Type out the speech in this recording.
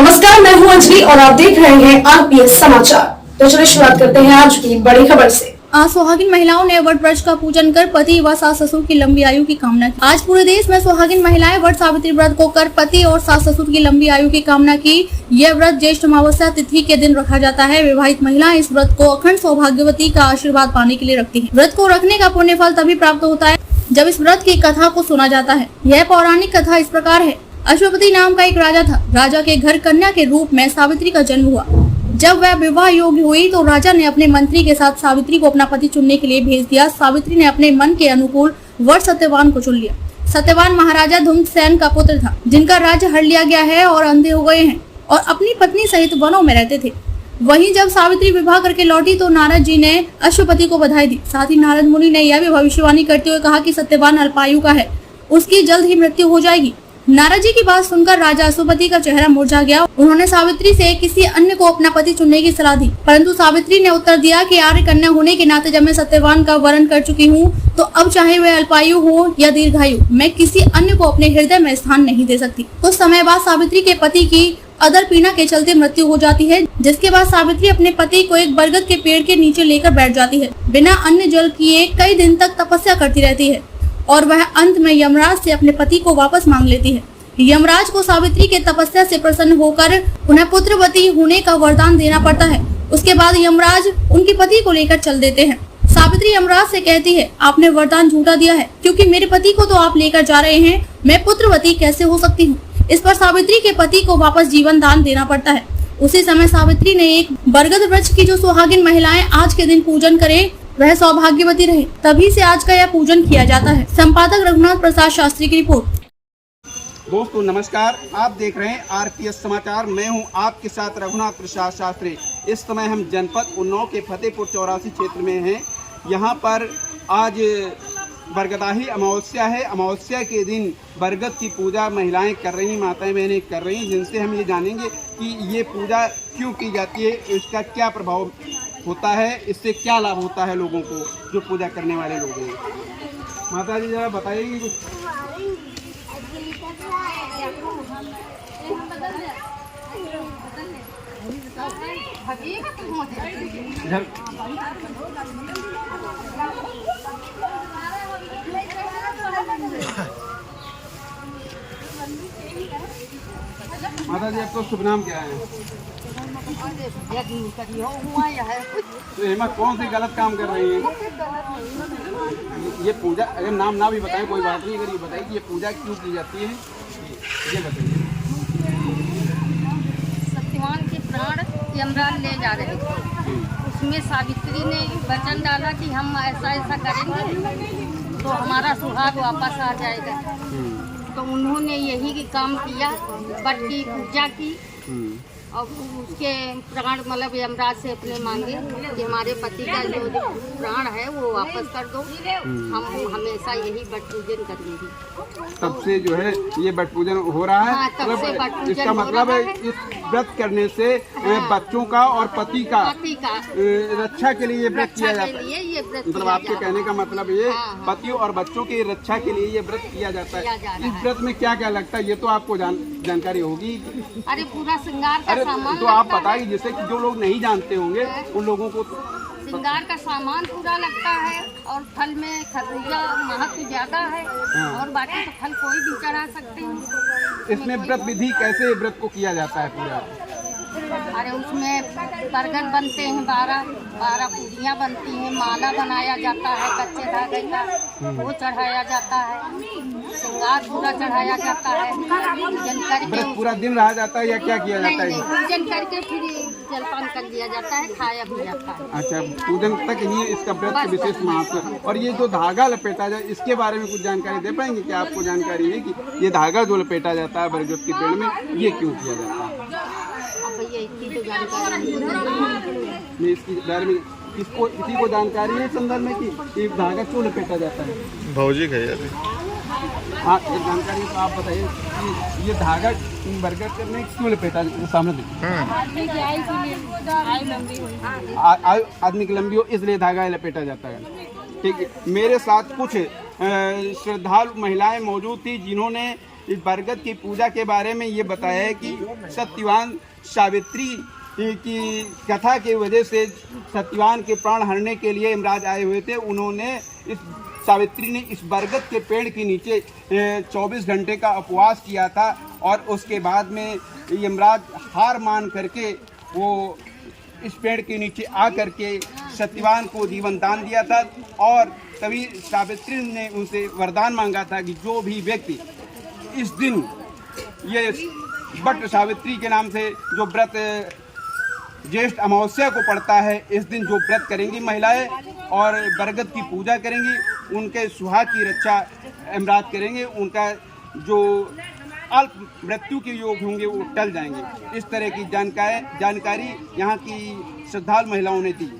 नमस्कार, मैं हूं अंजलि और आप देख रहे हैं आरपीएस समाचार। तो चलिए शुरुआत करते हैं आज की बड़ी खबर से। आज सुहागिन महिलाओं ने वट वृक्ष का पूजन कर पति व सास ससुर की लंबी आयु की कामना की। आज पूरे देश में सुहागिन महिलाएं वट सावित्री व्रत को कर पति और सास ससुर की लंबी आयु की कामना की। यह व्रत ज्येष्ठ अमावस्या तिथि के दिन रखा जाता है। विवाहित महिलाएं इस व्रत को अखंड सौभाग्यवती का आशीर्वाद पाने के लिए रखती है। व्रत को रखने का पुण्य फल तभी प्राप्त होता है जब इस व्रत की कथा को सुना जाता है। यह पौराणिक कथा इस प्रकार है। अश्वपति नाम का एक राजा था। राजा के घर कन्या के रूप में सावित्री का जन्म हुआ। जब वह विवाह योग्य हुई तो राजा ने अपने मंत्री के साथ सावित्री को अपना पति चुनने के लिए भेज दिया। सावित्री ने अपने मन के अनुकूल वर सत्यवान को चुन लिया। सत्यवान महाराजा धुम्रसेन का पुत्र था, जिनका राज्य हर लिया गया है और अंधे हो गए हैं और अपनी पत्नी सहित वनों में रहते थे। वहीं जब सावित्री विवाह करके लौटी तो नारद जी ने अश्वपति को बधाई दी। साथ ही नारद मुनि ने यह भी भविष्यवाणी करते हुए कहा कि सत्यवान अल्पायु का है, उसकी जल्द ही मृत्यु हो जाएगी। नारद जी की बात सुनकर राजा अश्वपति का चेहरा मुरझा गया। उन्होंने सावित्री से किसी अन्य को अपना पति चुनने की सलाह दी, परंतु सावित्री ने उत्तर दिया कि आर्य कन्या होने के नाते जब मैं सत्यवान का वरण कर चुकी हूँ तो अब चाहे वह अल्पायु हो या दीर्घायु, मैं किसी अन्य को अपने हृदय में स्थान नहीं दे सकती। कुछ समय बाद सावित्री के पति की अदर पीड़ा के चलते मृत्यु हो जाती है, जिसके बाद सावित्री अपने पति को एक बरगद के पेड़ के नीचे लेकर बैठ जाती है। बिना अन्न जल किए कई दिन तक तपस्या करती रहती है और वह अंत में यमराज से अपने पति को वापस मांग लेती है। यमराज को सावित्री के तपस्या से प्रसन्न होकर उन्हें पुत्रवती होने का वरदान देना पड़ता है। उसके बाद यमराज उनके पति को लेकर चल देते हैं। सावित्री यमराज से कहती है, आपने वरदान झूठा दिया है, क्योंकि मेरे पति को तो आप लेकर जा रहे हैं, मैं पुत्रवती कैसे हो सकती हूँ। इस पर सावित्री के पति को वापस जीवन दान देना पड़ता है। उसी समय सावित्री ने एक बरगद वृक्ष की जो सुहागिन महिलाएं आज के दिन पूजन करें वह सौभाग्यवती रहे। तभी से आज का यह पूजन किया जाता है। संपादक रघुनाथ प्रसाद शास्त्री की रिपोर्ट। दोस्तों नमस्कार, आप देख रहे हैं आरपीएस समाचार। मैं हूं आपके साथ रघुनाथ प्रसाद शास्त्री। इस समय हम जनपद उन्नाव के फतेहपुर 84 क्षेत्र में हैं। यहां पर आज बरगदाही अमावस्या है। अमावस्या के दिन बरगद की पूजा महिलाएं कर रही, माताएं बहनें कर रही, जिनसे हम ये जानेंगे कि ये पूजा क्यों की जाती है, इसका क्या प्रभाव होता है, इससे क्या लाभ होता है लोगों को जो पूजा करने वाले लोग हैं। माता जी जरा बताइए कुछ। माता जी आपका शुभ नाम क्या है? तो हेमा कौन सी गलत काम कर रही है? ये पूजा अगर नाम ना भी बताएं कोई बात नहीं, अगर ये बताइए कि ये पूजा क्यों की जाती है ये बताइए। सत्यवान के प्राण यमराज ले जा रहे थे, उसमें सावित्री ने वचन डाला कि हम ऐसा ऐसा करेंगे तो हमारा सुहाग वापस आ जाएगा। तो उन्होंने यही काम किया, वट की पूजा की और उसके प्राण मतलब यमराज से अपने मांगे कि हमारे पति का जो प्राण है वो वापस कर दो, हम हमेशा यही वट पूजन करेंगे। तब से जो है ये वट पूजन हो रहा है। हाँ, तब से वट पूजन इसका मतलब है इस व्रत करने से बच्चों का और पति का रक्षा के लिए ये व्रत किया जाता है। मतलब आपके कहने का मतलब ये पति और बच्चों की रक्षा के लिए ये व्रत किया जाता है। इस व्रत में क्या क्या लगता है ये तो आपको जानकारी होगी। अरे पूरा श्रृंगार का सामान तो आप बताइए, जैसे कि जो लोग नहीं जानते होंगे उन लोगों को। श्रृंगार का सामान पूरा लगता है और फल में खरबूजा महत्व ज्यादा है और बाकी तो फल कोई भी चढ़ा सकते हैं। इसमें व्रत विधि कैसे व्रत को किया जाता है पूरा? अरे उसमें बरगद बनते हैं, 12 पूरियाँ बनती हैं, माला बनाया जाता है कच्चे धागे का, वो चढ़ाया जाता है, श्रृंगार पूरा चढ़ाया जाता है। पूजन करके पूरा दिन रहा जाता है या क्या किया जाता है? पूजन करके फिर जलपान कर दिया जाता है, खाया भी जाता है। अच्छा, पूजन तक ही इसका व्रत का विशेष महत्व। और ये जो धागा लपेटा जाए इसके बारे में कुछ जानकारी दे पाएंगे? क्या आपको जानकारी है कि ये धागा जो लपेटा जाता है बरगद के पेड़ में ये क्यों किया जाता है? भैया इतनी तो जानकारी नहीं, इसके बारे में किसी को जानकारी है संदर्भ में कि धागा क्यों लपेटा जाता है? भौजी है हाँ, ये जानकारी तो आप बताइए कि ये धागा बरगद करने क्यों लपेटा सामने देखिए। आदमी की लंबी हो इसलिए धागा लपेटा जाता है। ठीक है, मेरे साथ कुछ श्रद्धालु महिलाएं मौजूद थी जिन्होंने इस बरगद की पूजा के बारे में ये बताया है कि सत्यवान सावित्री की कथा की वजह से सत्यवान के प्राण हरने के लिए यमराज आए हुए थे। उन्होंने सावित्री ने इस बरगद के पेड़ के नीचे 24 घंटे का उपवास किया था और उसके बाद में यमराज हार मान करके वो इस पेड़ के नीचे आ करके सत्यवान को जीवन दान दिया था। और तभी सावित्री ने उनसे वरदान मांगा था कि जो भी व्यक्ति इस दिन ये बट सावित्री के नाम से जो व्रत ज्येष्ठ अमावस्या को पड़ता है, इस दिन जो व्रत करेंगी महिलाएं और बरगद की पूजा करेंगी, उनके सुहाग की रक्षा यमराज करेंगे, उनका जो अल्प मृत्यु के योग होंगे वो टल जाएंगे। इस तरह की जानकारी यहाँ की श्रद्धालु महिलाओं ने दी।